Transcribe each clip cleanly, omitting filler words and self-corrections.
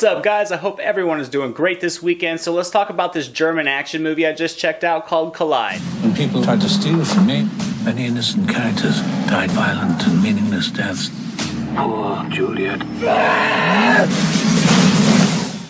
What's up, guys? I hope everyone is doing great this weekend, so let's talk about this German action movie I just checked out called Collide. When people tried to steal from me, many innocent characters died violent and meaningless deaths. Poor Juliet.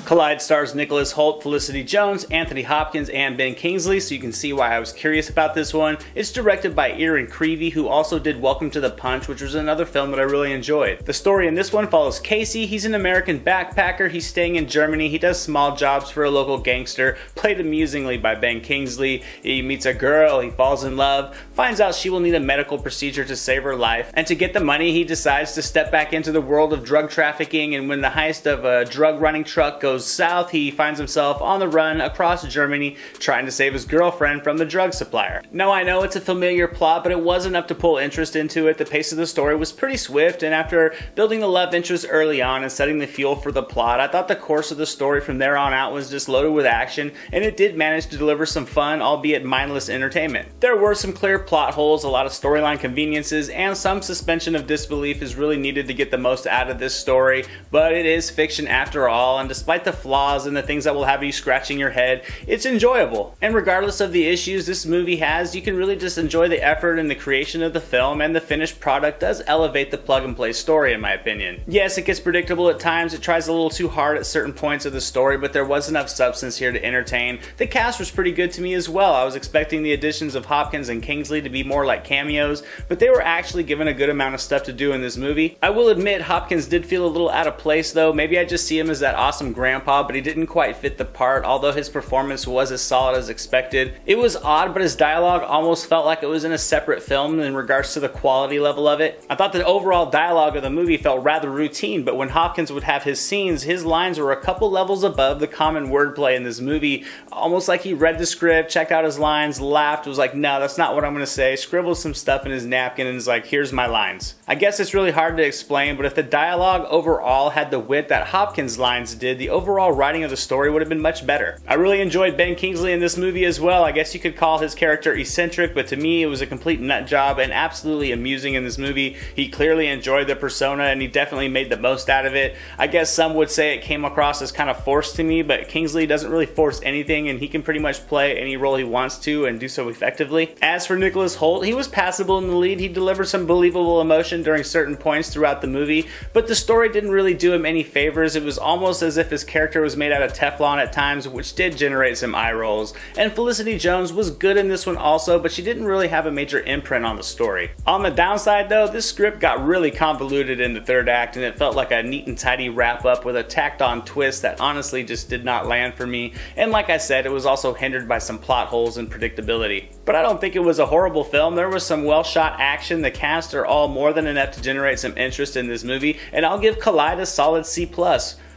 Collide stars Nicholas Hoult, Felicity Jones, Anthony Hopkins, and Ben Kingsley, so you can see why I was curious about this one. It's directed by Eran Creevy, who also did Welcome to the Punch, which was another film that I really enjoyed. The story in this one follows Casey. He's an American backpacker. He's staying in Germany. He does small jobs for a local gangster, played amusingly by Ben Kingsley. He meets a girl, he falls in love, finds out she will need a medical procedure to save her life, and to get the money, he decides to step back into the world of drug trafficking, and when the heist of a drug running truck goes south, he finds himself on the run across Germany trying to save his girlfriend from the drug supplier. Now, I know it's a familiar plot, but it was enough to pull interest into it. The pace of the story was pretty swift, and after building the love interest early on and setting the fuel for the plot, I thought the course of the story from there on out was just loaded with action, and it did manage to deliver some fun, albeit mindless entertainment. There were some clear plot holes, a lot of storyline conveniences, and some suspension of disbelief is really needed to get the most out of this story, but it is fiction after all, and despite the flaws and the things that will have you scratching your head, it's enjoyable. And regardless of the issues this movie has, you can really just enjoy the effort and the creation of the film, and the finished product does elevate the plug and play story in my opinion. Yes, it gets predictable at times, it tries a little too hard at certain points of the story, but there was enough substance here to entertain. The cast was pretty good to me as well. I was expecting the additions of Hopkins and Kingsley to be more like cameos, but they were actually given a good amount of stuff to do in this movie. I will admit Hopkins did feel a little out of place though. Maybe I just see him as that awesome grandpa, but he didn't quite fit the part, although his performance was as solid as expected. It was odd, but his dialogue almost felt like it was in a separate film in regards to the quality level of it. I thought the overall dialogue of the movie felt rather routine, but when Hopkins would have his scenes, his lines were a couple levels above the common wordplay in this movie, almost like he read the script, checked out his lines, laughed, was like, no, that's not what I'm gonna say, scribbled some stuff in his napkin and is like, here's my lines. I guess it's really hard to explain, but if the dialogue overall had the wit that Hopkins' lines did, the overall writing of the story would have been much better. I really enjoyed Ben Kingsley in this movie as well. I guess you could call his character eccentric, but to me it was a complete nut job and absolutely amusing in this movie. He clearly enjoyed the persona and he definitely made the most out of it. I guess some would say it came across as kind of forced to me, but Kingsley doesn't really force anything and he can pretty much play any role he wants to and do so effectively. As for Nicholas Hoult, he was passable in the lead. He delivered some believable emotion during certain points throughout the movie, but the story didn't really do him any favors. It was almost as if his character was made out of Teflon at times, which did generate some eye rolls. And Felicity Jones was good in this one also, but she didn't really have a major imprint on the story. On the downside though, this script got really convoluted in the third act and it felt like a neat and tidy wrap up with a tacked on twist that honestly just did not land for me. And like I said, it was also hindered by some plot holes and predictability. But I don't think it was a horrible film. There was some well shot action. The cast are all more than enough to generate some interest in this movie, and I'll give Collide a solid C+.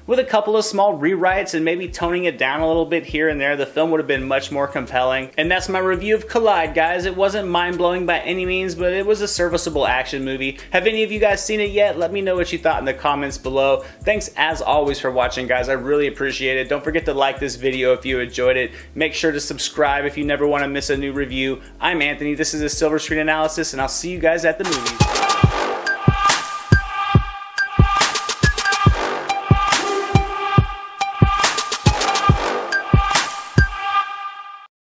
With a couple of small rewrites and maybe toning it down a little bit here and there, the film would have been much more compelling. And that's my review of Collide, guys. It wasn't mind-blowing by any means, but it was a serviceable action movie. Have any of you guys seen it yet? Let me know what you thought in the comments below. Thanks as always for watching, guys. I really appreciate it. Don't forget to like this video if you enjoyed it. Make sure to subscribe if you never want to miss a new review. I'm Anthony. This is a SilverScreen analysis, and I'll see you guys at the movies.